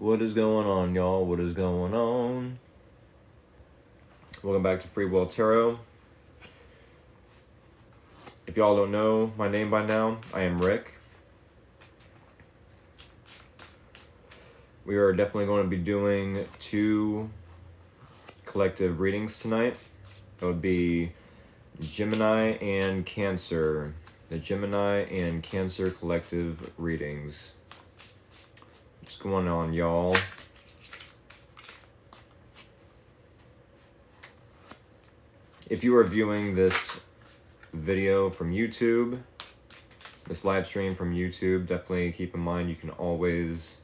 What is going on, y'all? What is going on? Welcome back to Free Will Tarot. If y'all don't know my name by now, I am Rick. We are definitely going to be doing 2 collective readings tonight. It would be Gemini and Cancer. The Gemini and Cancer collective readings. What's going on, y'all? If you are viewing this video from YouTube, this live stream from YouTube, definitely keep in mind you can always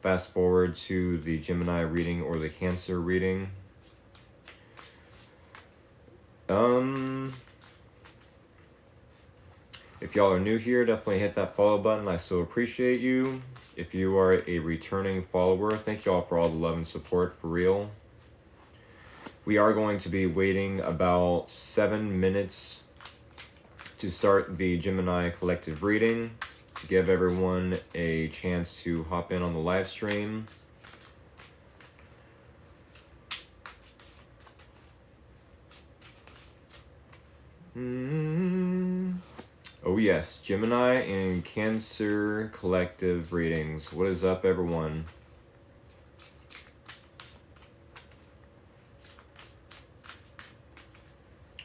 fast forward to the Gemini reading or the Cancer reading. If y'all are new here, definitely hit that follow button. I so appreciate you. If you are a returning follower, thank y'all for all the love and support, for real. We are going to be waiting about 7 minutes to start the Gemini collective reading, to give everyone a chance to hop in on the live stream. Oh yes, Gemini and Cancer collective readings. What is up, everyone?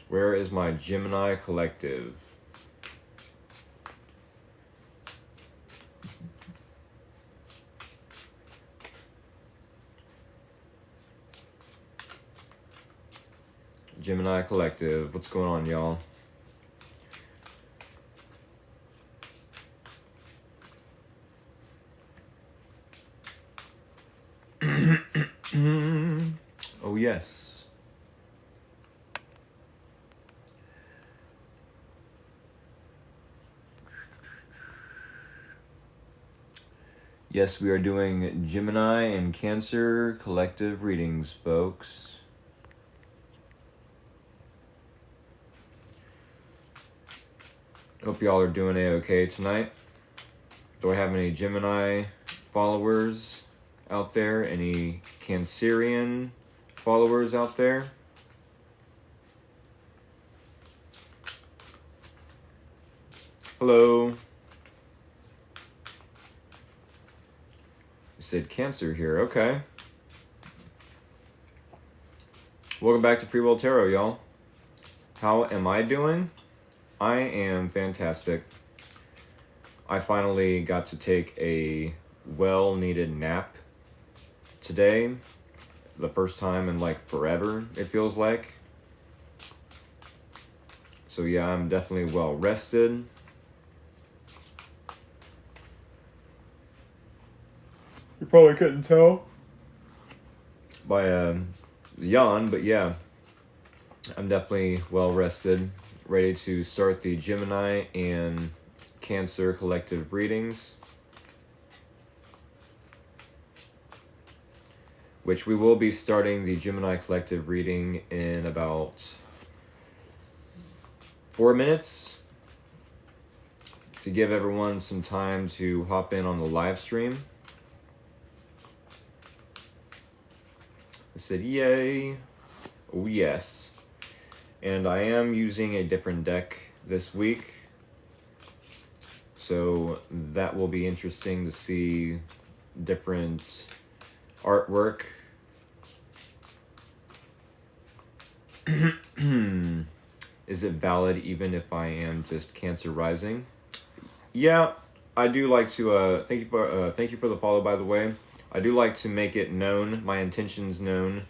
Where is my Gemini collective? Gemini collective, what's going on, y'all? Oh yes. Yes, we are doing Gemini and Cancer collective readings, folks. Hope y'all are doing A-okay tonight. Do I have any Gemini followers out there? Any Cancerian followers out there? Hello. I said Cancer here. Okay. Welcome back to Free Will Tarot, y'all. How am I doing? I am fantastic. I finally got to take a well-needed nap today. The first time in like forever, it feels like. So yeah, I'm definitely well rested. You probably couldn't tell by the yawn, but yeah, I'm definitely well rested, ready to start the Gemini and Cancer collective readings, which we will be starting the Gemini collective reading in about 4 minutes to give everyone some time to hop in on the live stream. I said, yay. Oh, yes. And I am using a different deck this week, so that will be interesting to see different artwork. Is it valid even if I am just Cancer rising? Yeah, I do like to, thank you for the follow, by the way. I do like to make it known, my intentions known,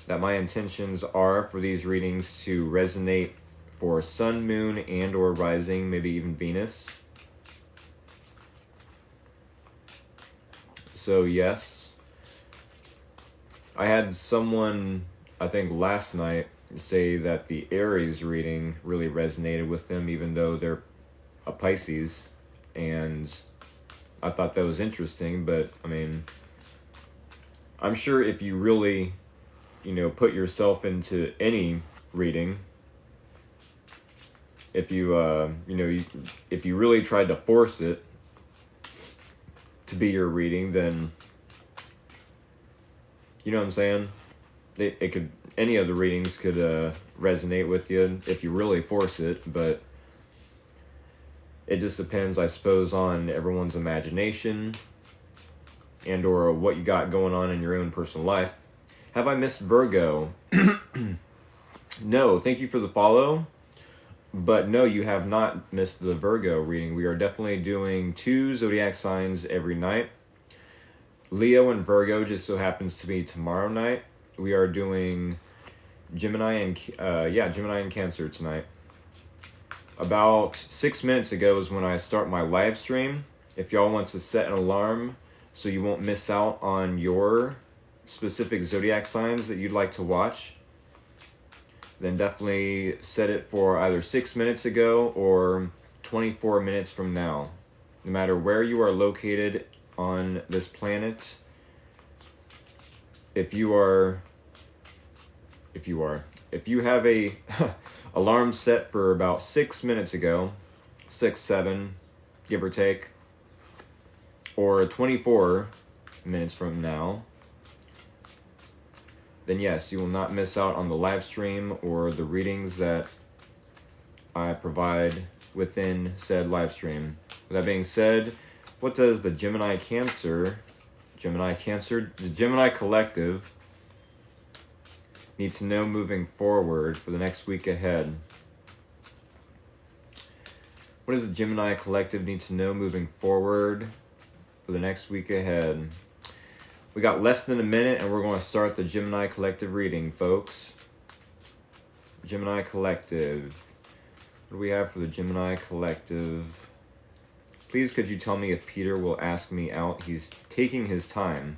that my intentions are for these readings to resonate for Sun, Moon, and or Rising, maybe even Venus. So yes, I had someone, I think last night, say that the Aries reading really resonated with them, even though they're a Pisces, and I thought that was interesting. But I mean, I'm sure if you really, put yourself into any reading, if you, if you really tried to force it to be your reading, then You know what I'm saying? It could, any of the readings could resonate with you if you really force it, but it just depends, I suppose, on everyone's imagination and or what you got going on in your own personal life. Have I missed Virgo? No, thank you for the follow. But no, you have not missed the Virgo reading. We are definitely doing 2 zodiac signs every night. Leo and Virgo just so happens to be tomorrow night. We are doing Gemini and Cancer tonight. About 6 minutes ago is when I start my live stream. If y'all want to set an alarm so you won't miss out on your specific zodiac signs that you'd like to watch, then definitely set it for either 6 minutes ago or 24 minutes from now. No matter where you are located on this planet, if you have a alarm set for about 6 minutes ago, 6, 7, give or take, or 24 minutes from now, then yes, you will not miss out on the live stream or the readings that I provide within said live stream. With that being said, what does the Gemini Collective need to know moving forward for the next week ahead? What does the Gemini Collective need to know moving forward for the next week ahead? We got less than a minute and we're going to start the Gemini Collective reading, folks. Gemini Collective. What do we have for the Gemini Collective? Please could you tell me if Peter will ask me out? He's taking his time.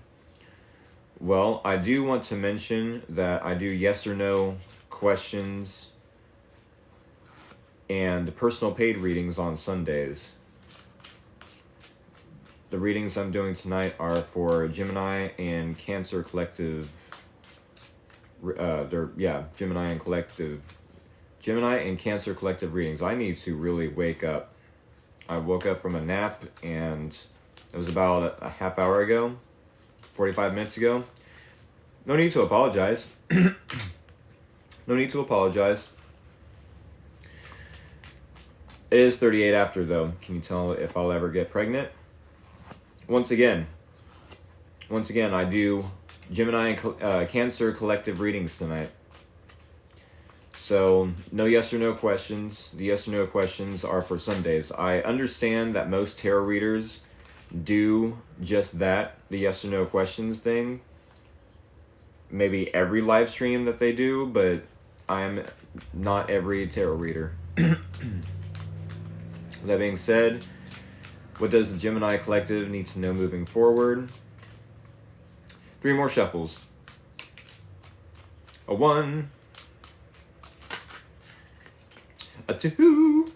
Well, I do want to mention that I do yes or no questions and personal paid readings on Sundays. The readings I'm doing tonight are for Gemini and Cancer Collective. Gemini and Cancer Collective readings. I need to really wake up. I woke up from a nap and it was about a half hour ago, 45 minutes ago. No need to apologize. No need to apologize. It is 38 after though. Can you tell if I'll ever get pregnant? Once again, I do Gemini and Cancer Collective readings tonight. So, no yes or no questions. The yes or no questions are for Sundays. I understand that most tarot readers do just that, the yes or no questions thing. Maybe every live stream that they do, but I'm not every tarot reader. That being said, what does the Gemini Collective need to know moving forward? 3 more shuffles. A 1. A 2.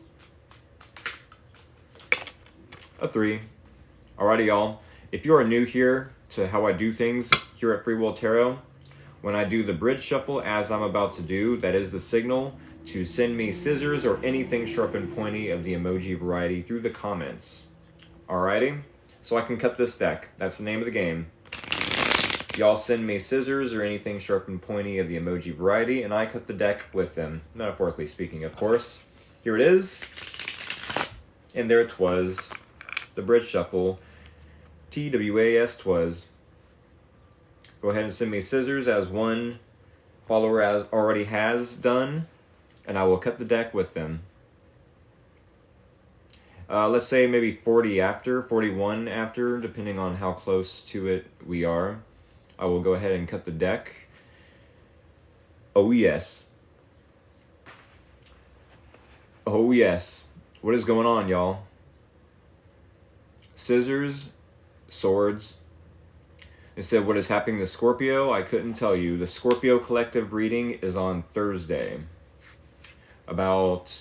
A 3. Alrighty, y'all. If you are new here to how I do things here at Free Will Tarot, when I do the bridge shuffle as I'm about to do, that is the signal to send me scissors or anything sharp and pointy of the emoji variety through the comments. Alrighty, so I can cut this deck. That's the name of the game. Y'all send me scissors or anything sharp and pointy of the emoji variety, and I cut the deck with them. Metaphorically speaking, of course. Here it is. And there it was. The bridge shuffle. TWAS twas. Go ahead and send me scissors as one follower already has done, and I will cut the deck with them. Let's say maybe 41 after, depending on how close to it we are. I will go ahead and cut the deck. Oh yes. Oh yes. What is going on, y'all? Scissors, swords. It said, what is happening to Scorpio? I couldn't tell you. The Scorpio Collective reading is on Thursday. About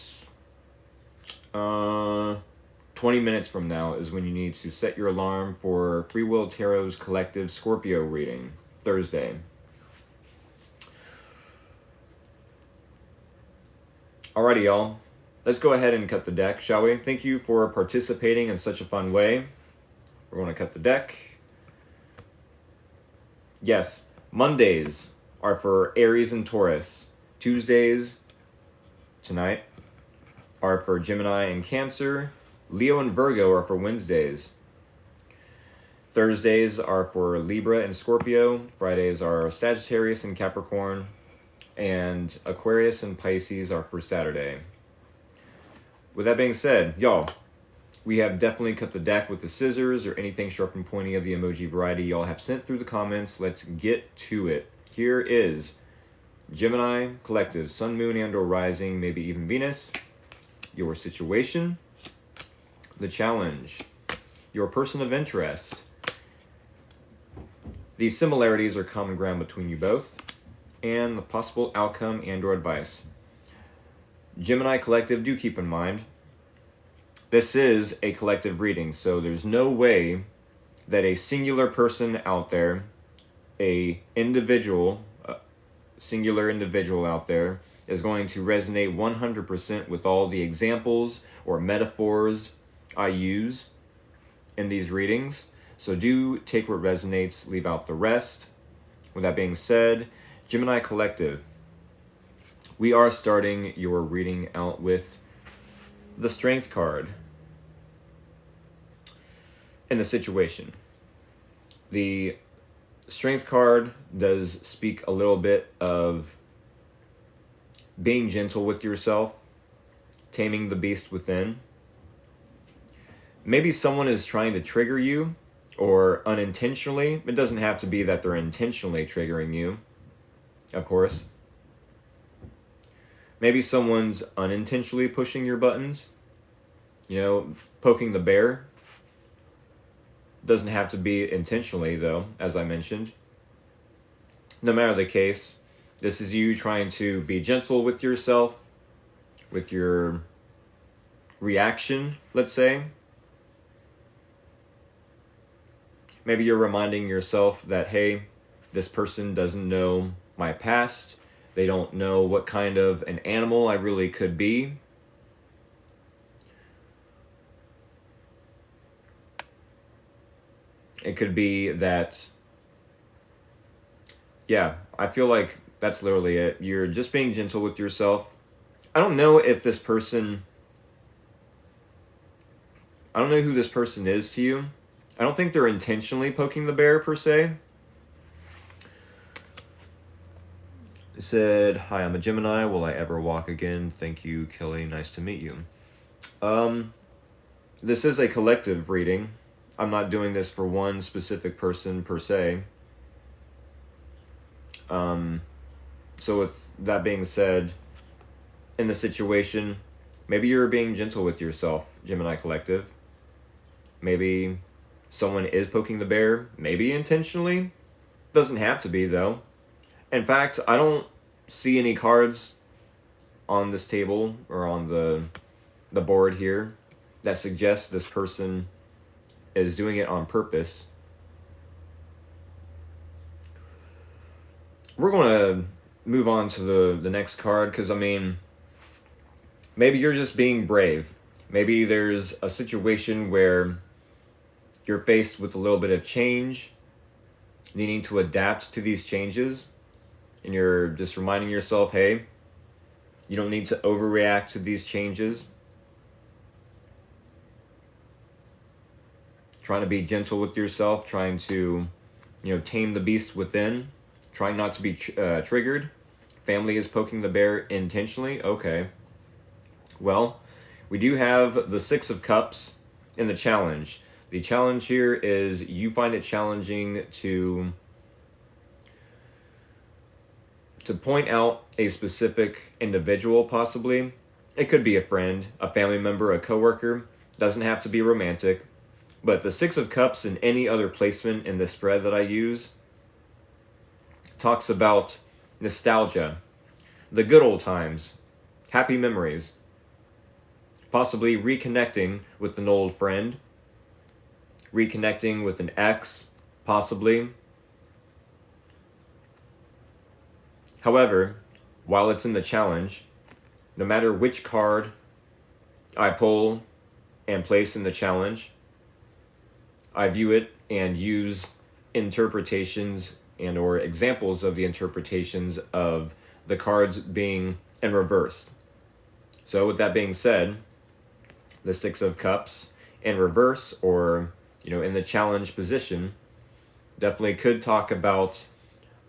20 minutes from now is when you need to set your alarm for Free Will Tarot's Collective Scorpio reading. Thursday. Alrighty, y'all. Let's go ahead and cut the deck, shall we? Thank you for participating in such a fun way. We're going to cut the deck. Yes, Mondays are for Aries and Taurus. Tuesdays, tonight, are for Gemini and Cancer. Leo and Virgo are for Wednesdays. Thursdays are for Libra and Scorpio. Fridays are Sagittarius and Capricorn. And Aquarius and Pisces are for Saturday. With that being said, y'all, we have definitely cut the deck with the scissors or anything sharp and pointy of the emoji variety y'all have sent through the comments. Let's get to it. Here is Gemini Collective, Sun, Moon, and or Rising, maybe even Venus. Your situation. The challenge. Your person of interest. These similarities or common ground between you both. And the possible outcome and or advice. Gemini Collective, do keep in mind, this is a collective reading, so there's no way that a singular person out there, singular individual out there, is going to resonate 100% with all the examples or metaphors I use in these readings. So do take what resonates, leave out the rest. With that being said, Gemini Collective, we are starting your reading out with the Strength card. In the situation, the Strength card does speak a little bit of being gentle with yourself, taming the beast within. Maybe someone is trying to trigger you, or unintentionally. It doesn't have to be that they're intentionally triggering you, of course. Maybe someone's unintentionally pushing your buttons, poking the bear. Doesn't have to be intentionally, though, as I mentioned. No matter the case, this is you trying to be gentle with yourself, with your reaction, let's say. Maybe you're reminding yourself that, hey, this person doesn't know my past. They don't know what kind of an animal I really could be. It could be that, I feel like that's literally it. You're just being gentle with yourself. I don't know who this person is to you. I don't think they're intentionally poking the bear, per se. It said, "Hi, I'm a Gemini. Will I ever walk again? Thank you, Kelly. Nice to meet you." This is a collective reading. I'm not doing this for one specific person, per se. So with that being said, in the situation, maybe you're being gentle with yourself, Gemini Collective. Maybe someone is poking the bear, maybe intentionally. Doesn't have to be, though. In fact, I don't see any cards on this table or on the board here that suggests this person is doing it on purpose. We're going to move on to the next card because, maybe you're just being brave. Maybe there's a situation where you're faced with a little bit of change, needing to adapt to these changes, and you're just reminding yourself, hey, you don't need to overreact to these changes. Trying to be gentle with yourself, trying to, tame the beast within, trying not to be triggered. Family is poking the bear intentionally. Okay. Well, we do have the Six of Cups in the challenge. The challenge here is you find it challenging to point out a specific individual, possibly. It could be a friend, a family member, a coworker. Doesn't have to be romantic. But the Six of Cups and any other placement in the spread that I use talks about nostalgia, the good old times, happy memories, possibly reconnecting with an old friend, reconnecting with an ex, possibly. However, while it's in the challenge, no matter which card I pull and place in the challenge, I view it and use interpretations and or examples of the interpretations of the cards being in reverse. So with that being said, the Six of Cups in reverse, or in the challenge position, definitely could talk about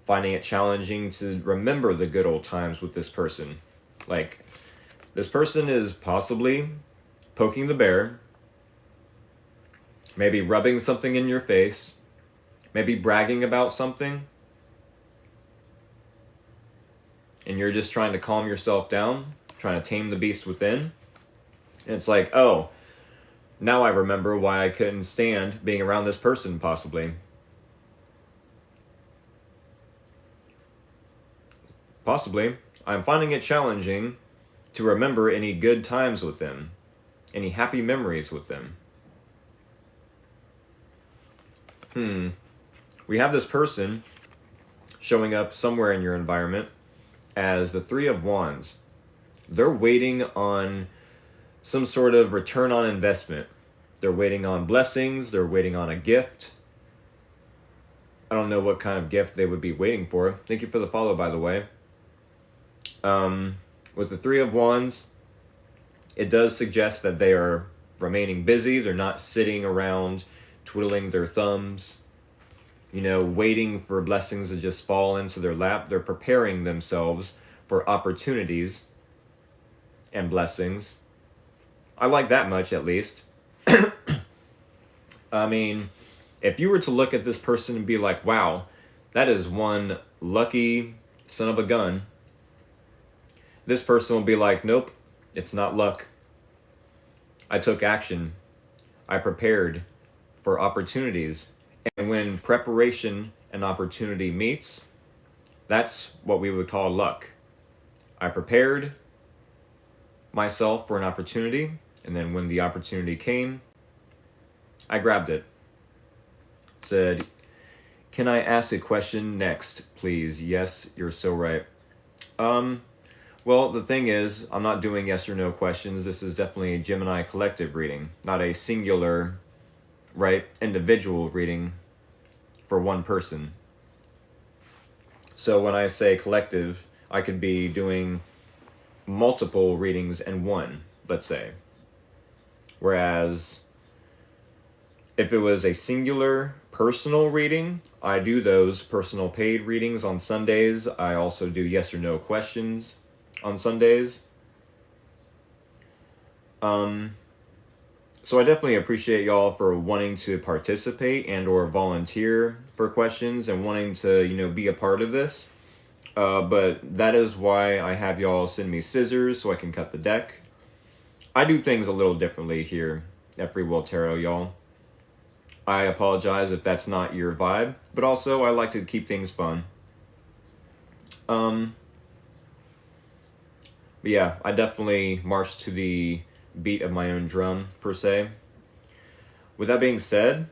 finding it challenging to remember the good old times with this person. Like, this person is possibly poking the bear, maybe rubbing something in your face, maybe bragging about something, and you're just trying to calm yourself down, trying to tame the beast within. And it's like, oh, now I remember why I couldn't stand being around this person, possibly. Possibly, I'm finding it challenging to remember any good times with them, any happy memories with them. We have this person showing up somewhere in your environment as the Three of Wands. They're waiting on some sort of return on investment. They're waiting on blessings. They're waiting on a gift. I don't know what kind of gift they would be waiting for. Thank you for the follow, by the way. With the Three of Wands, it does suggest that they are remaining busy. They're not sitting around twiddling their thumbs, waiting for blessings to just fall into their lap. They're preparing themselves for opportunities and blessings. I like that much, at least. I mean, if you were to look at this person and be like, wow, that is one lucky son of a gun, this person will be like, nope, it's not luck. I took action. I prepared for opportunities. And when preparation and opportunity meets, that's what we would call luck. I prepared myself for an opportunity, and then when the opportunity came, I grabbed it. Said, can I ask a question next, please? Yes, you're so right. Well, the thing is, I'm not doing yes or no questions. This is definitely a Gemini collective reading, not a singular, individual reading for one person. So when I say collective, I could be doing multiple readings in one, let's say. Whereas if it was a singular personal reading, I do those personal paid readings on Sundays. I also do yes or no questions on Sundays. So I definitely appreciate y'all for wanting to participate and or volunteer for questions and wanting to, be a part of this. But that is why I have y'all send me scissors so I can cut the deck. I do things a little differently here at Free Will Tarot, y'all. I apologize if that's not your vibe, but also I like to keep things fun. But yeah, I definitely march to the beat of my own drum, per se. With that being said,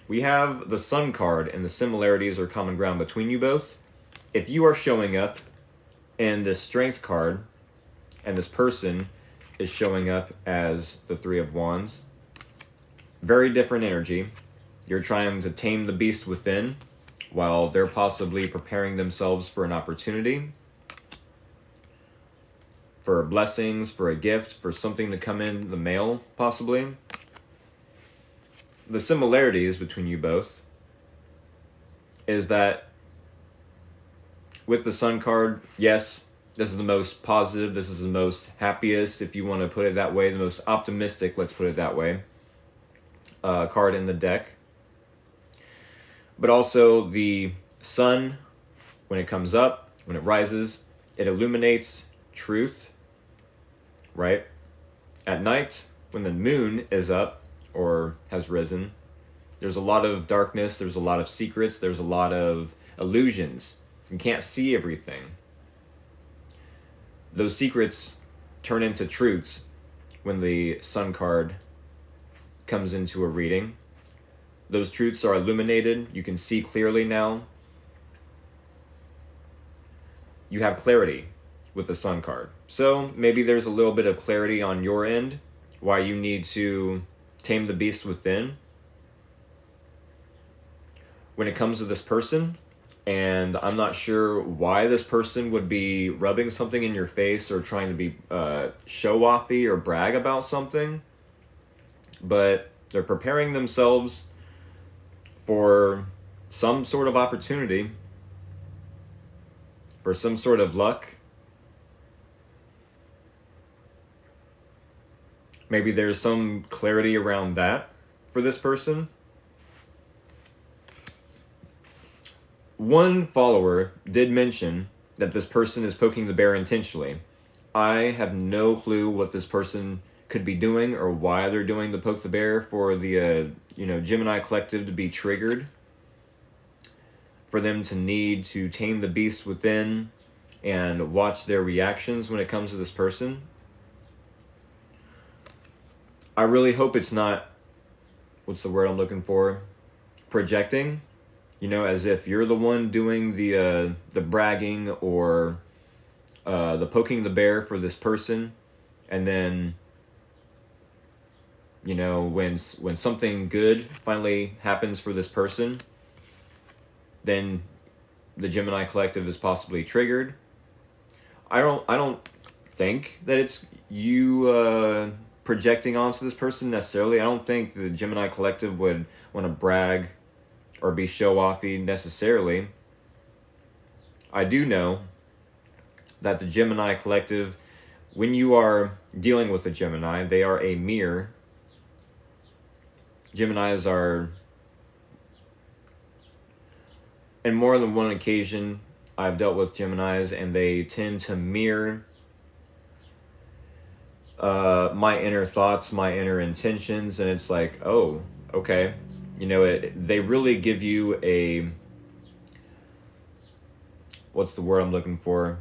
we have the Sun card, and the similarities or common ground between you both. If you are showing up in this Strength card, and this person is showing up as the Three of Wands, very different energy. You're trying to tame the beast within, while they're possibly preparing themselves for an opportunity, for blessings, for a gift, for something to come in the mail, possibly. The similarities between you both is that with the Sun card, yes, this is the most positive, this is the most happiest, if you want to put it that way, the most optimistic, let's put it that way, card in the deck. But also the sun, when it comes up, when it rises, it illuminates truth, right? At night, when the moon is up or has risen, there's a lot of darkness, there's a lot of secrets, there's a lot of illusions. You can't see everything. Those secrets turn into truths when the Sun card comes into a reading. Those truths are illuminated. You can see clearly now. You have clarity with the Sun card. So maybe there's a little bit of clarity on your end why you need to tame the beast within. When it comes to this person, And I'm not sure why this person would be rubbing something in your face or trying to be show-offy or brag about something. But they're preparing themselves for some sort of opportunity, for some sort of luck. Maybe there's some clarity around that for this person. One follower did mention that this person is poking the bear intentionally. I have no clue what this person could be doing or why they're doing the poke the bear for the Gemini collective to be triggered, for them to need to tame the beast within and watch their reactions when it comes to this person. I really hope it's not, what's the word I'm looking for? Projecting, as if you're the one doing the bragging or the poking the bear for this person, and then when something good finally happens for this person, then the Gemini collective is possibly triggered. I don't think that it's you projecting onto this person necessarily. I don't think the Gemini collective would want to brag or be show-offy necessarily. I do know that the Gemini collective, when you are dealing with a Gemini, they are a mirror. Geminis are, in more than one occasion, I've dealt with Geminis, and they tend to mirror my inner thoughts, my inner intentions, and it's like, oh, okay. They really give you what's the word I'm looking for?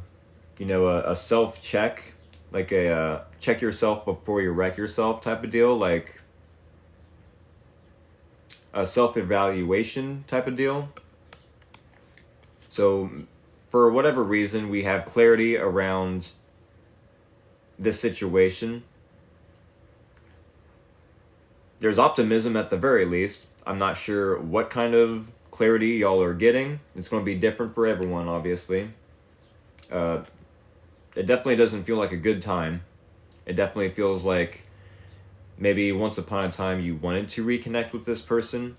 A self-check, like a check yourself before you wreck yourself type of deal, like a self-evaluation type of deal. So for whatever reason, we have clarity around this situation. There's optimism at the very least. I'm not sure what kind of clarity y'all are getting. It's going to be different for everyone, obviously. It definitely doesn't feel like a good time. It definitely feels like maybe once upon a time you wanted to reconnect with this person.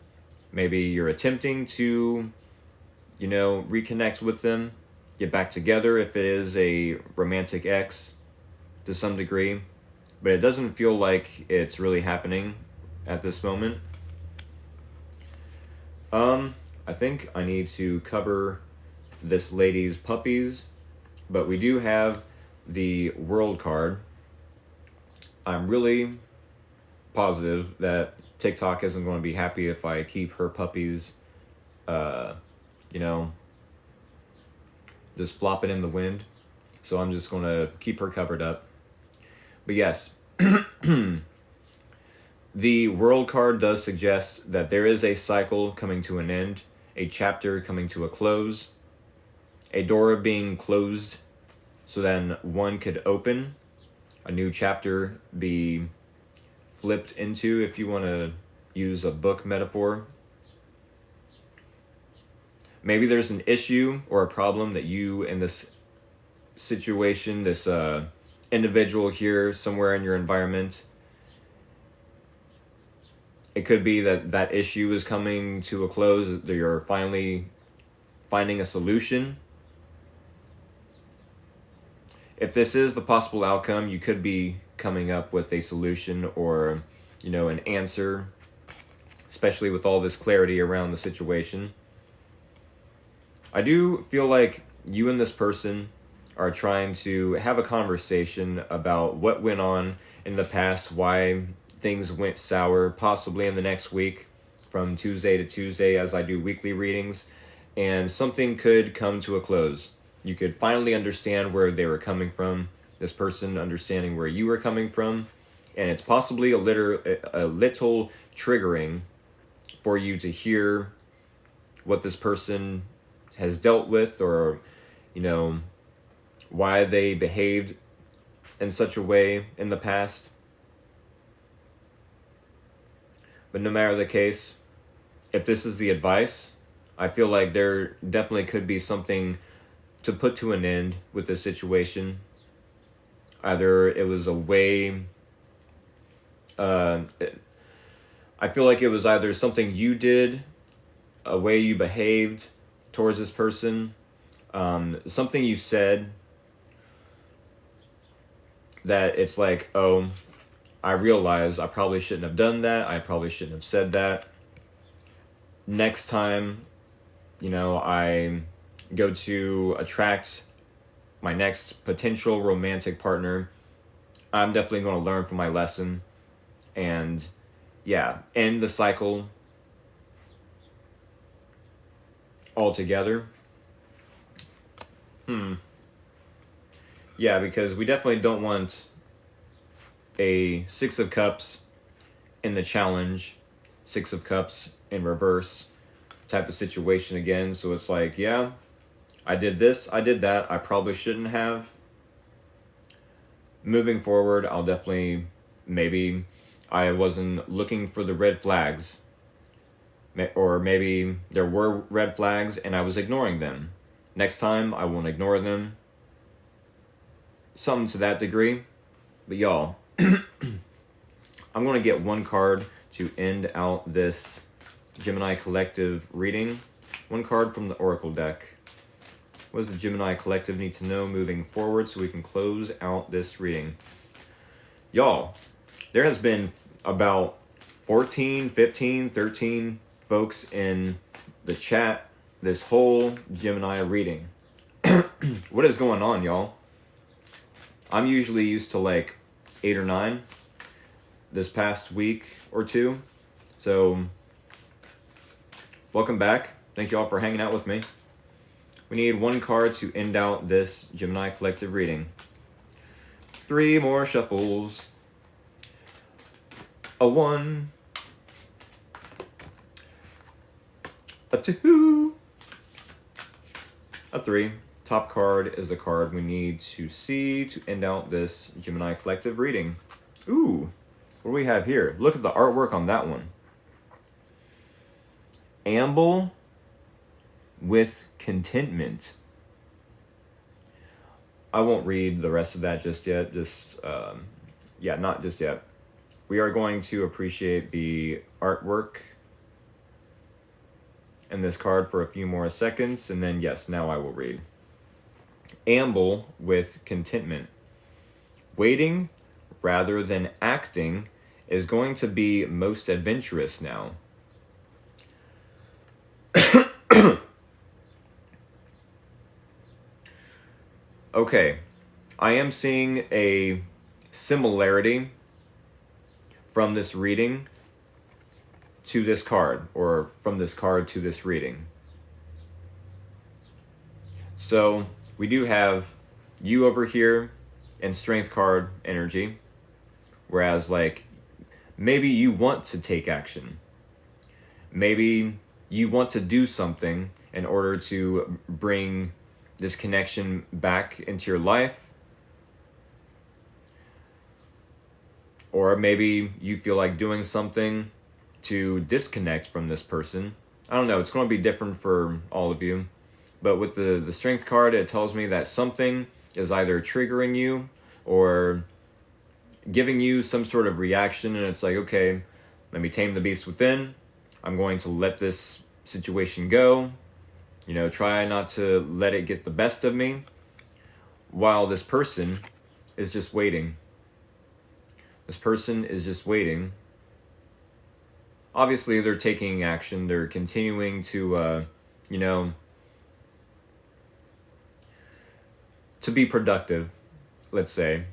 Maybe you're attempting to, reconnect with them, get back together if it is a romantic ex to some degree. But it doesn't feel like it's really happening at this moment. I think I need to cover this lady's puppies, but we do have the World card. I'm really positive that TikTok isn't going to be happy if I keep her puppies, just flopping in the wind. So I'm just going to keep her covered up. But yes, the World card does suggest that there is a cycle coming to an end, a chapter coming to a close, a door being closed so then one could open, a new chapter be flipped into, if you want to use a book metaphor. Maybe there's an issue or a problem that you in this situation, this individual here somewhere in your environment, it could be that issue is coming to a close, that you're finally finding a solution. If this is the possible outcome, you could be coming up with a solution or, an answer, especially with all this clarity around the situation. I do feel like you and this person are trying to have a conversation about what went on in the past, why things went sour, possibly in the next week from Tuesday to Tuesday as I do weekly readings, and something could come to a close. You could finally understand where they were coming from, this person understanding where you were coming from, and it's possibly a little triggering for you to hear what this person has dealt with, or, why they behaved in such a way in the past. But no matter the case, if this is the advice, I feel like there definitely could be something to put to an end with this situation. Either it was a way, uh, I feel like it was either something you did, a way you behaved towards this person, something you said that it's like, oh, I realize I probably shouldn't have done that. I probably shouldn't have said that. Next time, I go to attract my next potential romantic partner, I'm definitely going to learn from my lesson and, yeah, end the cycle altogether. Yeah, because we definitely don't want a Six of Cups in the challenge, Six of Cups in reverse type of situation again. So it's like, yeah, I did this, I did that, I probably shouldn't have. Moving forward, I'll definitely, maybe I wasn't looking for the red flags. Or maybe there were red flags and I was ignoring them. Next time, I won't ignore them. Something to that degree. But y'all, I'm going to get one card to end out this Gemini Collective reading. One card from the Oracle deck. What does the Gemini Collective need to know moving forward so we can close out this reading? Y'all, there has been about 14, 15, 13 folks in the chat this whole Gemini reading. What is going on, y'all? I'm usually used to like 8 or 9 this past week or two. So, welcome back. Thank you all for hanging out with me. We need one card to end out this Gemini Collective reading. 3 more shuffles. A 1. A 2. A 3. Top card is the card we need to see to end out this Gemini Collective reading. Ooh, what do we have here? Look at the artwork on that one. Amble with contentment. I won't read the rest of that just yet. Not just yet. We are going to appreciate the artwork and this card for a few more seconds, and then yes, now I will read. Amble with contentment. Waiting rather than acting is going to be most adventurous now. Okay, I am seeing a similarity from this reading to this card, or from this card to this reading. So, we do have you over here and strength card energy, whereas like maybe you want to take action. Maybe you want to do something in order to bring this connection back into your life. Or maybe you feel like doing something to disconnect from this person. I don't know, it's going to be different for all of you. But with the strength card, it tells me that something is either triggering you or giving you some sort of reaction, and it's like, okay, let me tame the beast within. I'm going to let this situation go. Try not to let it get the best of me, while this person is just waiting. This person is just waiting. Obviously, they're taking action. They're continuing to, to be productive, let's say.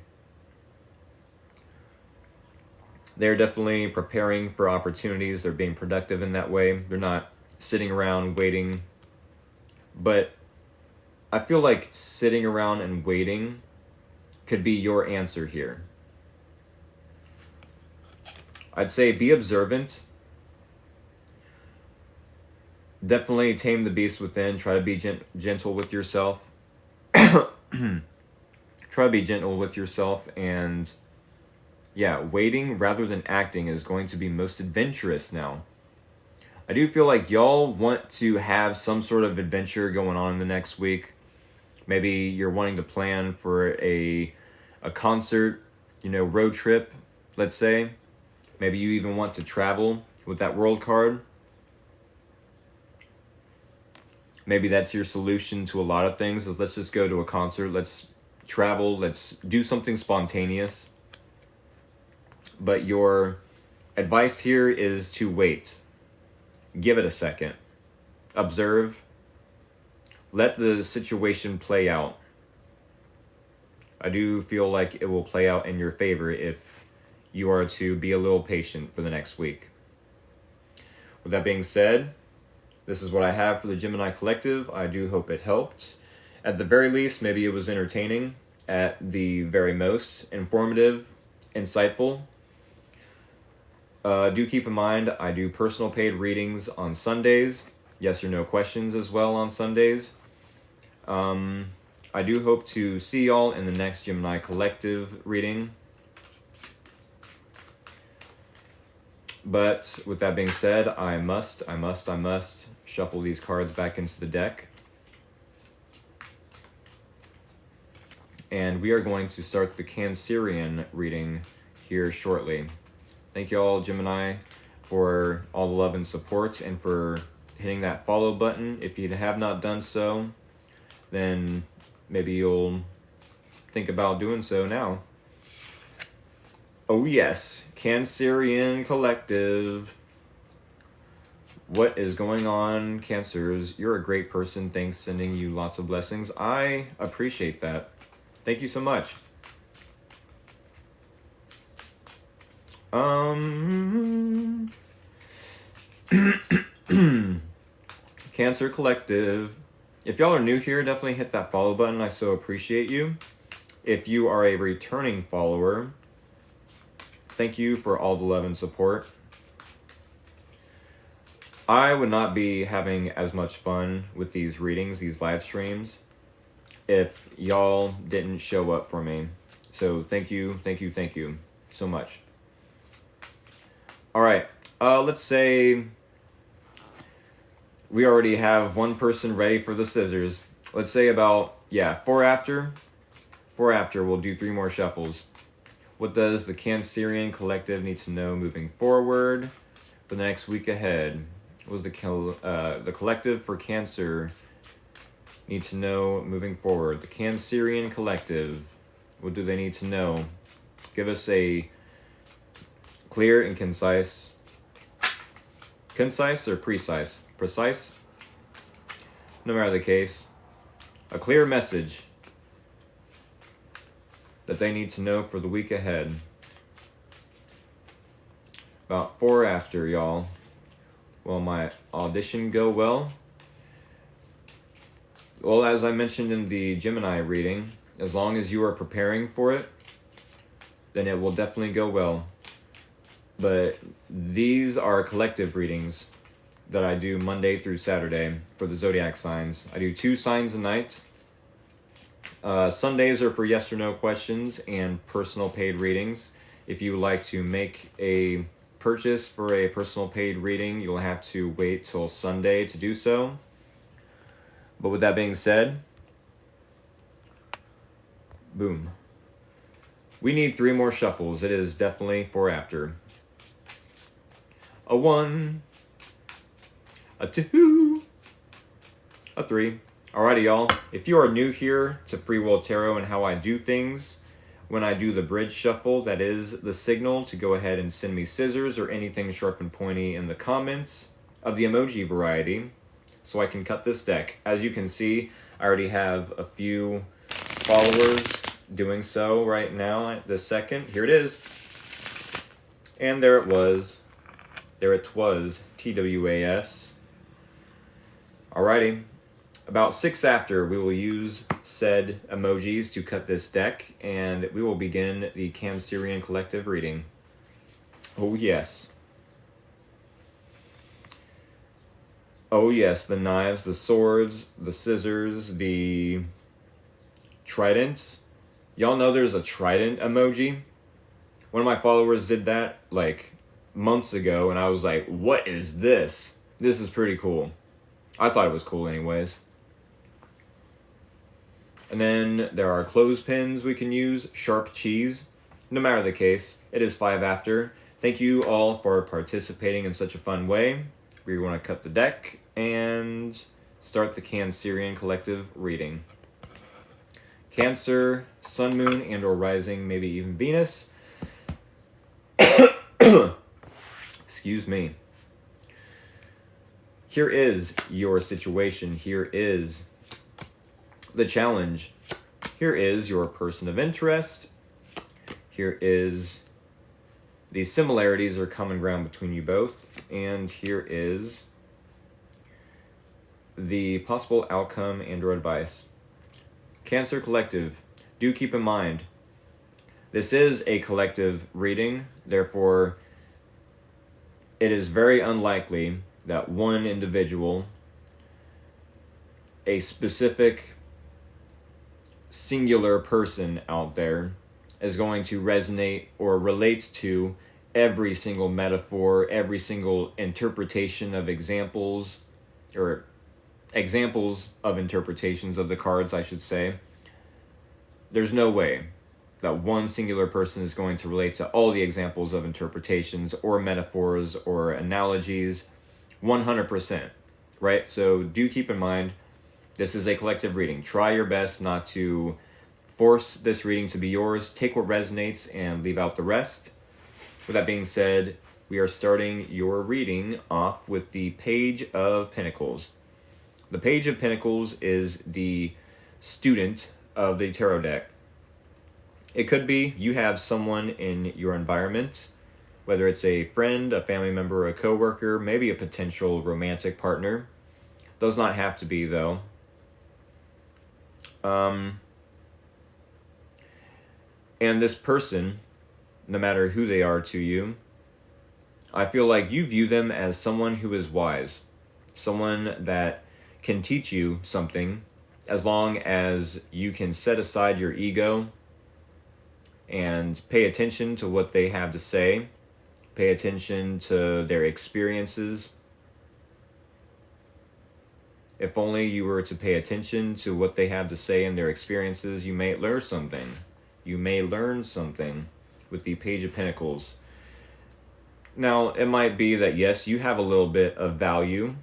They're definitely preparing for opportunities. They're being productive in that way. They're not sitting around waiting. But I feel like sitting around and waiting could be your answer here. I'd say be observant. Definitely tame the beast within. Try to be gentle with yourself. Try to be gentle with yourself, and yeah, waiting rather than acting is going to be most adventurous now. I do feel like y'all want to have some sort of adventure going on in the next week. Maybe you're wanting to plan for a concert, road trip, let's say. Maybe you even want to travel with that world card. Maybe that's your solution to a lot of things, is let's just go to a concert, let's travel, let's do something spontaneous. But your advice here is to wait. Give it a second. Observe. Let the situation play out. I do feel like it will play out in your favor if you are to be a little patient for the next week. With that being said, this is what I have for the Gemini Collective. I do hope it helped. At the very least, maybe it was entertaining. At the very most, informative, insightful. Do keep in mind, I do personal paid readings on Sundays. Yes or no questions as well on Sundays. I do hope to see y'all in the next Gemini Collective reading. But with that being said, I must shuffle these cards back into the deck. And we are going to start the Cancerian reading here shortly. Thank you all, Gemini, for all the love and support and for hitting that follow button. If you have not done so, then maybe you'll think about doing so now. Oh yes, Cancerian Collective. What is going on, Cancers? You're a great person. Thanks, sending you lots of blessings. I appreciate that. Thank you so much. Cancer Collective. If y'all are new here, definitely hit that follow button. I so appreciate you. If you are a returning follower, thank you for all the love and support. I would not be having as much fun with these readings, these live streams, if y'all didn't show up for me. So thank you so much. All right, let's say we already have one person ready for the scissors. Let's say about, 4 after. 4 after, we'll do 3 more shuffles. What does the Cancerian Collective need to know moving forward for the next week ahead? What does the collective for Cancer need to know moving forward? The Cancerian Collective, what do they need to know? Give us a clear and concise. Concise or precise? Precise? No matter the case, a clear message that they need to know for the week ahead. About 4 after, y'all. Will my audition go well? Well, as I mentioned in the Gemini reading, as long as you are preparing for it, then it will definitely go well. But these are collective readings that I do Monday through Saturday for the zodiac signs. I do 2 signs a night. Sundays are for yes or no questions and personal paid readings. If you would like to make a purchase for a personal paid reading, you'll have to wait till Sunday to do so. But with that being said, boom. We need 3 more shuffles. It is definitely 4 after. A 1, a 2, a 3. Alrighty, y'all. If you are new here to Free Will Tarot and how I do things, when I do the bridge shuffle, that is the signal to go ahead and send me scissors or anything sharp and pointy in the comments of the emoji variety so I can cut this deck. As you can see, I already have a few followers doing so right now at this second. Here it is. And there it was. There it was. TWAS. Alrighty. About 6 after, we will use said emojis to cut this deck, and we will begin the Cancerian Collective reading. Oh yes. Oh yes, the knives, the swords, the scissors, the tridents. Y'all know there's a trident emoji? One of my followers did that like months ago, and I was like, what is this? This is pretty cool. I thought it was cool anyways. And then there are clothespins we can use, sharp cheese. No matter the case, it is 5 after. Thank you all for participating in such a fun way. We want to cut the deck and start the Cancerian Collective reading. Cancer, Sun, Moon, and or Rising, maybe even Venus. Excuse me. Here is your situation. Here is the challenge. Here is your person of interest. Here is the similarities or common ground between you both. And here is the possible outcome and or advice. Cancer Collective, do keep in mind, this is a collective reading. Therefore, it is very unlikely that one individual, a specific singular person out there, is going to resonate or relate to every single metaphor, every single interpretation of examples, or examples of interpretations of the cards, I should say. There's no way that one singular person is going to relate to all the examples of interpretations or metaphors or analogies 100%, right? So do keep in mind, this is a collective reading. Try your best not to force this reading to be yours. Take what resonates and leave out the rest. With that being said, we are starting your reading off with the Page of Pentacles. The Page of Pentacles is the student of the tarot deck. It could be you have someone in your environment, whether it's a friend, a family member, a coworker, maybe a potential romantic partner. Does not have to be, though. And this person, no matter who they are to you, I feel like you view them as someone who is wise, someone that can teach you something as long as you can set aside your ego and pay attention to what they have to say, pay attention to their experiences. If only you were to pay attention to what they have to say and their experiences, you may learn something. You may learn something with the Page of Pentacles. Now, it might be that, yes, you have a little bit of value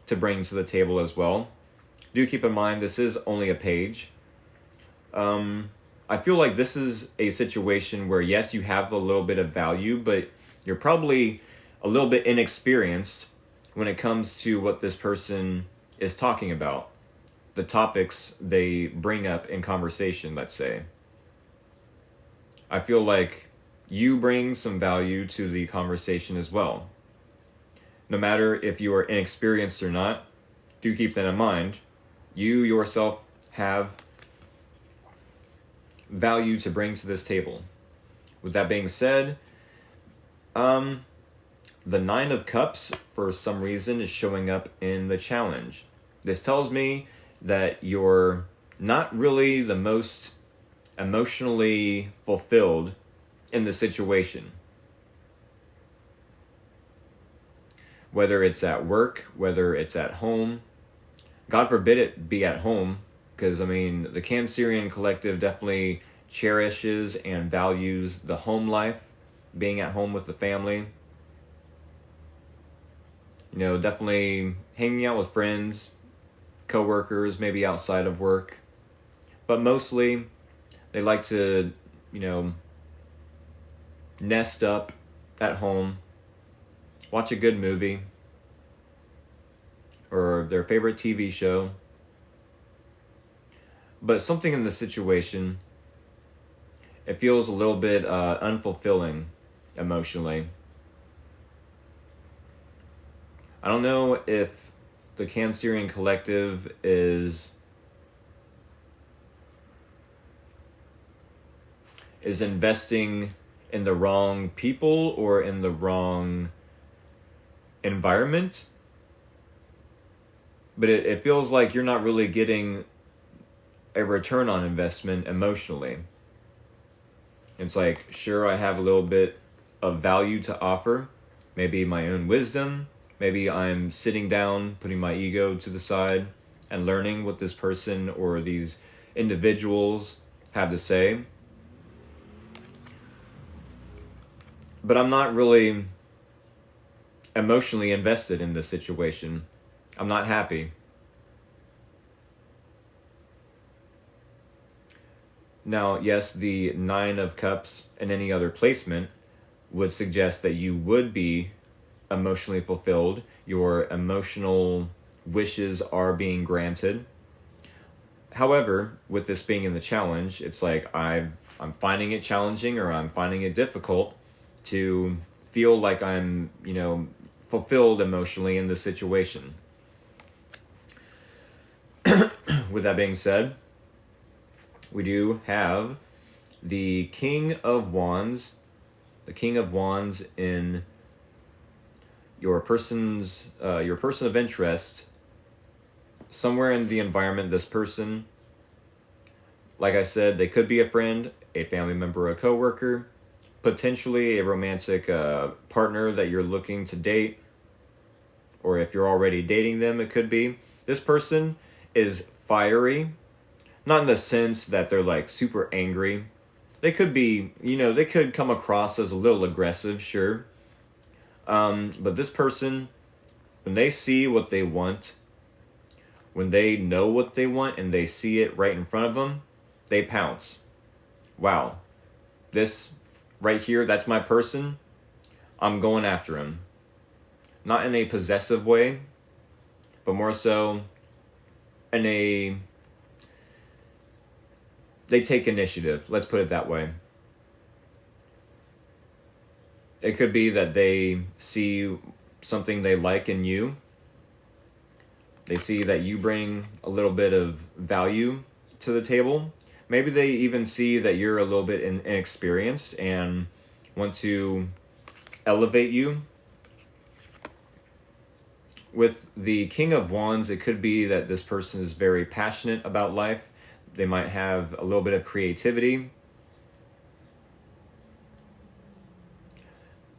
to bring to the table as well. Do keep in mind, this is only a page. I feel like this is a situation where, yes, you have a little bit of value, but you're probably a little bit inexperienced when it comes to what this person is talking about, the topics they bring up in conversation, let's say. I feel like you bring some value to the conversation as well. No matter if you are inexperienced or not, do keep that in mind. You yourself have value to bring to this table. With that being said, the Nine of Cups, for some reason, is showing up in the challenge. This tells me that you're not really the most emotionally fulfilled in the situation. Whether it's at work, whether it's at home. God forbid it be at home, because, I mean, the Cancerian Collective definitely cherishes and values the home life, being at home with the family. You know, definitely hanging out with friends, coworkers, maybe outside of work. But mostly, they like to, you know, nest up at home, watch a good movie, or their favorite TV show. But something in the situation, it feels a little bit unfulfilling emotionally. I don't know if the Cancerian Collective is investing in the wrong people or in the wrong environment. But it feels like you're not really getting a return on investment emotionally. It's like, sure, I have a little bit of value to offer, maybe my own wisdom, Maybe I'm sitting down, putting my ego to the side, and learning what this person or these individuals have to say. But I'm not really emotionally invested in this situation. I'm not happy. Now, yes, the Nine of Cups and any other placement would suggest that you would be emotionally fulfilled. Your emotional wishes are being granted. However, with this being in the challenge, it's like I'm finding it challenging, or I'm finding it difficult to feel like I'm, fulfilled emotionally in this situation. With that being said, we do have the King of Wands. The King of Wands in your person of interest, somewhere in the environment. This person, like I said, they could be a friend, a family member, a coworker, potentially a romantic partner that you're looking to date, or if you're already dating them, it could be. This person is fiery, not in the sense that they're like super angry. They could be, they could come across as a little aggressive, sure. But this person, when they see what they want, when they know what they want and they see it right in front of them, they pounce. Wow, this right here, that's my person. I'm going after him. Not in a possessive way, but more so in a... They take initiative, let's put it that way. It could be that they see something they like in you. They see that you bring a little bit of value to the table. Maybe they even see that you're a little bit inexperienced and want to elevate you. With the King of Wands, it could be that this person is very passionate about life. They might have a little bit of creativity.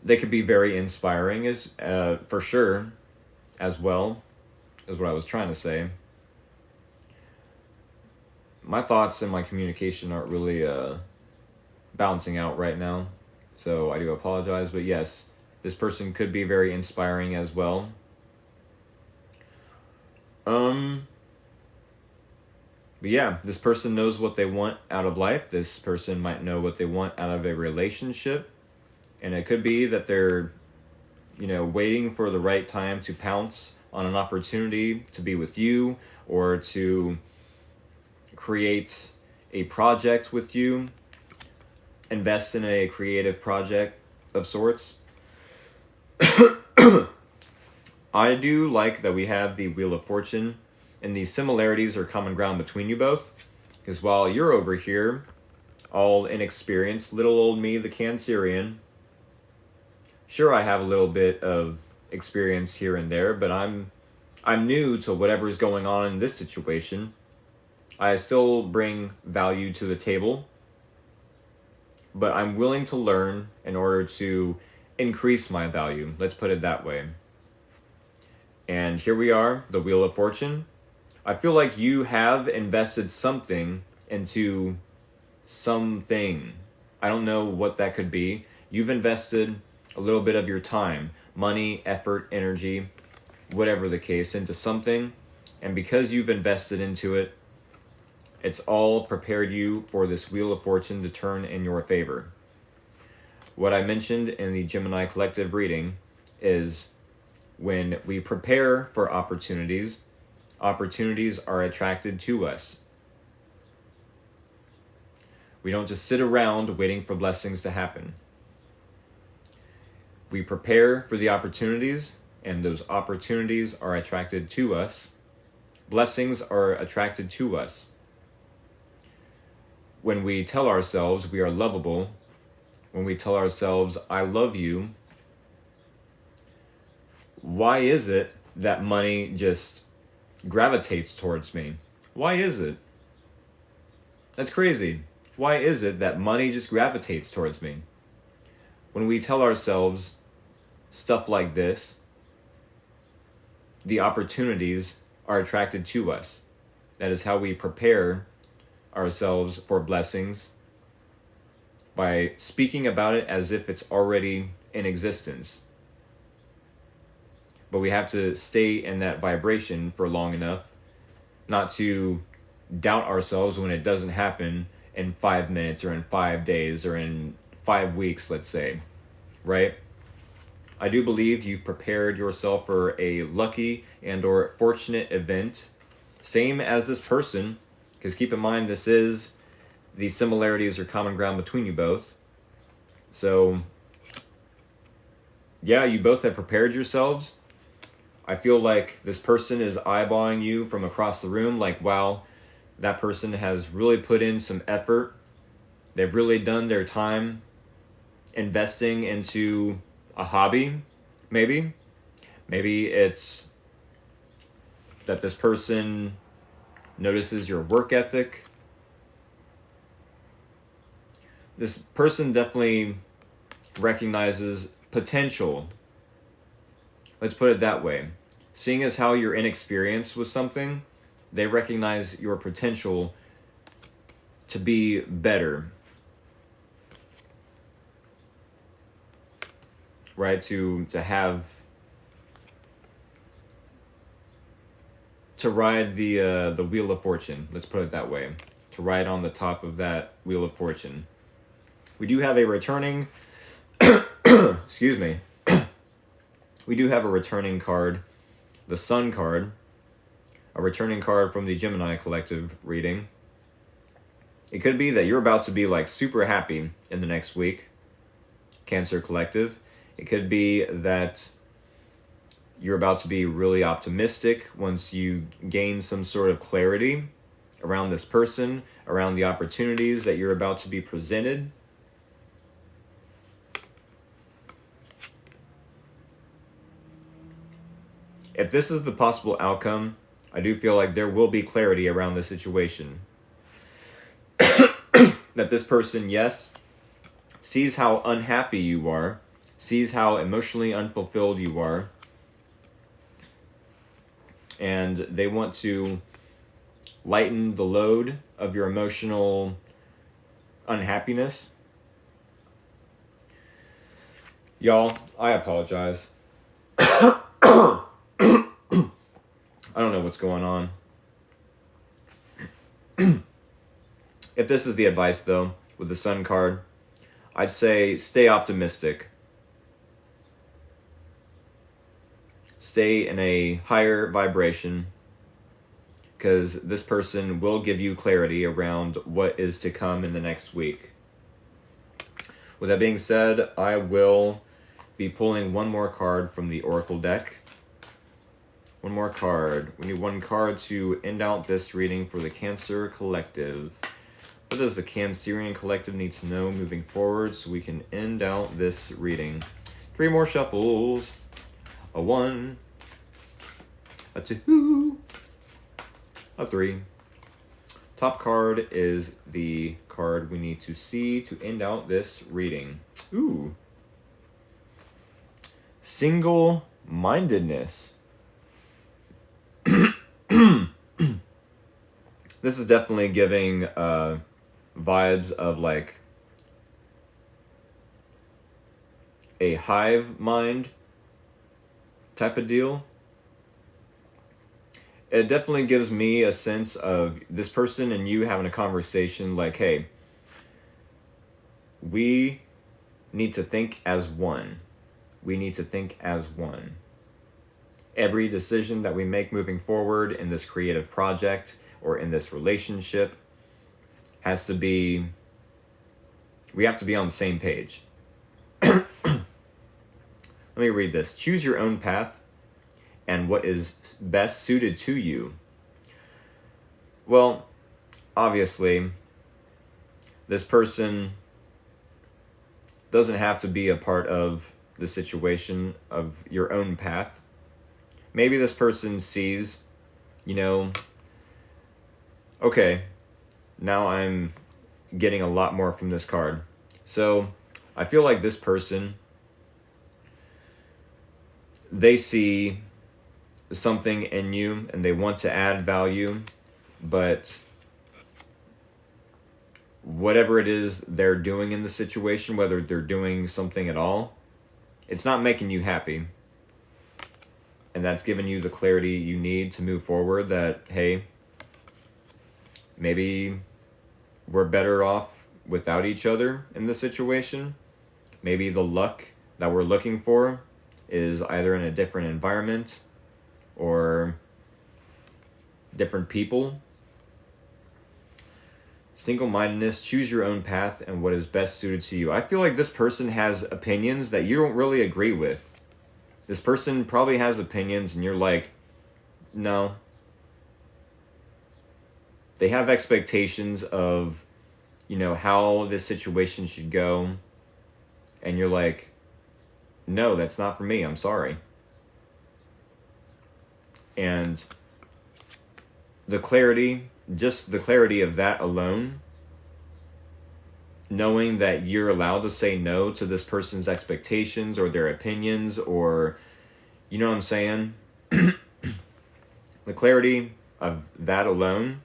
They could be very inspiring, for sure, as well, is what I was trying to say. My thoughts and my communication aren't really balancing out right now, so I do apologize. But yes, this person could be very inspiring as well. But yeah, this person knows what they want out of life. This person might know what they want out of a relationship. And it could be that they're, waiting for the right time to pounce on an opportunity to be with you, or to create a project with you, invest in a creative project of sorts. I do like that we have the Wheel of Fortune, and the similarities or common ground between you both. Because while you're over here, all inexperienced, little old me, the Cancerian, sure, I have a little bit of experience here and there, but I'm new to whatever's going on in this situation. I still bring value to the table, but I'm willing to learn in order to increase my value. Let's put it that way. And here we are, the Wheel of Fortune. I feel like you have invested something into something. I don't know what that could be. You've invested a little bit of your time, money, effort, energy, whatever the case, into something. And because you've invested into it, it's all prepared you for this Wheel of Fortune to turn in your favor. What I mentioned in the Gemini Collective reading is when we prepare for opportunities, opportunities are attracted to us. We don't just sit around waiting for blessings to happen. We prepare for the opportunities, and those opportunities are attracted to us. Blessings are attracted to us. When we tell ourselves we are lovable, when we tell ourselves, I love you, why is it that money just gravitates towards me? Why is it? That's crazy. Why is it that money just gravitates towards me? When we tell ourselves stuff like this, the opportunities are attracted to us. That is how we prepare ourselves for blessings, by speaking about it as if it's already in existence. But we have to stay in that vibration for long enough not to doubt ourselves when it doesn't happen in 5 minutes or in 5 days or in 5 weeks, let's say, right? I do believe you've prepared yourself for a lucky and or fortunate event, same as this person, because keep in mind the similarities or common ground between you both. So, yeah, you both have prepared yourselves. I feel like this person is eyeballing you from across the room, like, wow, that person has really put in some effort. They've really done their time investing into a hobby, maybe. Maybe it's that this person notices your work ethic. This person definitely recognizes potential. Let's put it that way. Seeing as how you're inexperienced with something, they recognize your potential to be better. Right? To ride the wheel of fortune. Let's put it that way. To ride on the top of that wheel of fortune. We do have a returning excuse me. We do have a returning card, the Sun card, a returning card from the Gemini collective reading. It could be that you're about to be like super happy in the next week, Cancer collective. It could be that you're about to be really optimistic once you gain some sort of clarity around this person, around the opportunities that you're about to be presented. If this is the possible outcome, I do feel like there will be clarity around the situation. That this person, yes, sees how unhappy you are, sees how emotionally unfulfilled you are, and they want to lighten the load of your emotional unhappiness. Y'all, I apologize. I don't know what's going on. If this is the advice, though, with the Sun card, I'd say stay optimistic. Stay in a higher vibration, because this person will give you clarity around what is to come in the next week. With that being said, I will be pulling one more card from the Oracle deck. One more card. We need one card to end out this reading for the Cancer collective. What does the Cancerian collective need to know moving forward so we can end out this reading? 3 more shuffles. A 1, a 2, a 3. Top card is the card we need to see to end out this reading. Ooh. Single-mindedness. This is definitely giving vibes of like a hive mind type of deal. It definitely gives me a sense of this person and you having a conversation like, hey, we need to think as one. We need to think as one. Every decision that we make moving forward in this creative project or in this relationship has to be, we have to be on the same page. Let me read this. Choose your own path and what is best suited to you. Well, obviously, this person doesn't have to be a part of the situation of your own path. Maybe this person sees, okay, now I'm getting a lot more from this card. So I feel like this person, they see something in you and they want to add value, but whatever it is they're doing in the situation, whether they're doing something at all, it's not making you happy. And that's giving you the clarity you need to move forward, that, hey, maybe we're better off without each other in this situation. Maybe the luck that we're looking for is either in a different environment or different people. Single-mindedness, choose your own path and what is best suited to you. I feel like this person has opinions that you don't really agree with. This person probably has opinions and you're like, no. They have expectations of, how this situation should go. And you're like, no, that's not for me. I'm sorry. And just the clarity of that alone, knowing that you're allowed to say no to this person's expectations or their opinions, or, you know what I'm saying? The clarity of that alone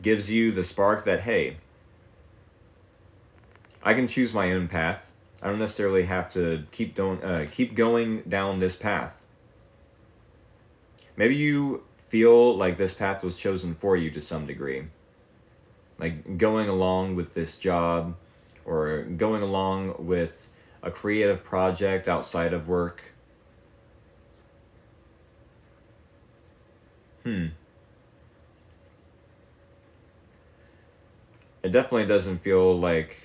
gives you the spark that, hey, I can choose my own path. I don't necessarily have to keep going down this path. Maybe you feel like this path was chosen for you to some degree. Like going along with this job or going along with a creative project outside of work. It definitely doesn't feel like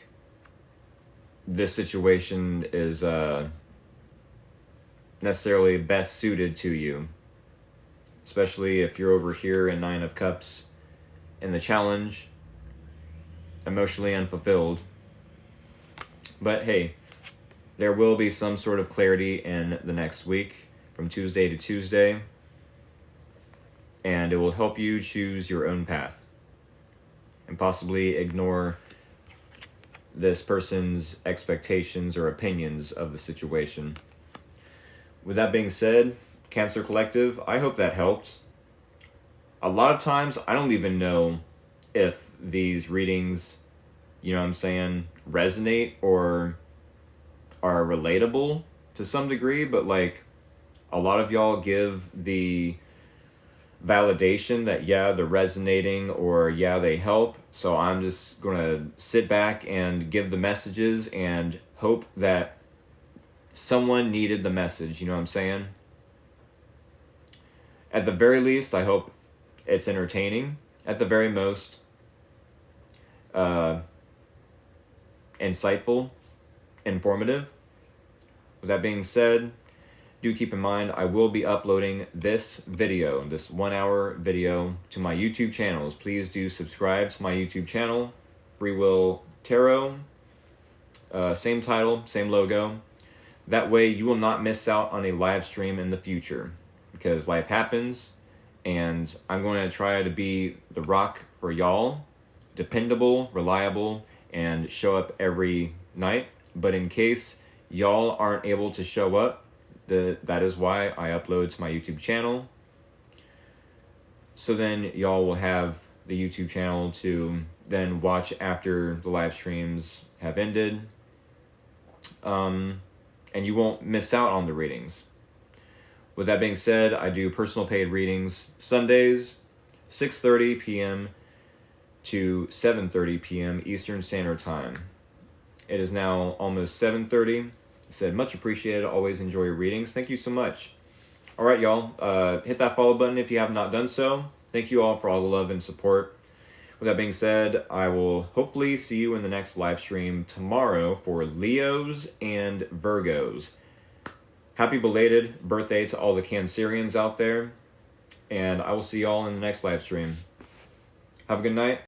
this situation is necessarily best suited to you. Especially if you're over here in 9 of Cups in the challenge, emotionally unfulfilled. But hey, there will be some sort of clarity in the next week from Tuesday to Tuesday, and it will help you choose your own path and possibly ignore this person's expectations or opinions of the situation. With that being said, Cancer Collective, I hope that helped. A lot of times, I don't even know if these readings, resonate or are relatable to some degree, but like a lot of y'all give the validation that, yeah, they're resonating or yeah, they help. So I'm just going to sit back and give the messages and hope that someone needed the message, you know what I'm saying? At the very least, I hope it's entertaining. At the very most, insightful, informative. With that being said, do keep in mind I will be uploading this 1-hour video to my YouTube channels. Please do subscribe to my YouTube channel, Free Will Tarot. Same title, same logo. That way you will not miss out on a live stream in the future, because life happens and I'm going to try to be the rock for y'all, dependable, reliable, and show up every night. But in case y'all aren't able to show up, that is why I upload to my YouTube channel. So then y'all will have the YouTube channel to then watch after the live streams have ended. And you won't miss out on the readings. With that being said, I do personal paid readings Sundays, 6:30 p.m. to 7:30 p.m. Eastern Standard Time. It is now almost 7:30. Said much appreciated. Always enjoy your readings. Thank you so much. All right, y'all. Hit that follow button if you have not done so. Thank you all for all the love and support. With that being said, I will hopefully see you in the next live stream tomorrow for Leos and Virgos. Happy belated birthday to all the Cancerians out there. And I will see y'all in the next live stream. Have a good night.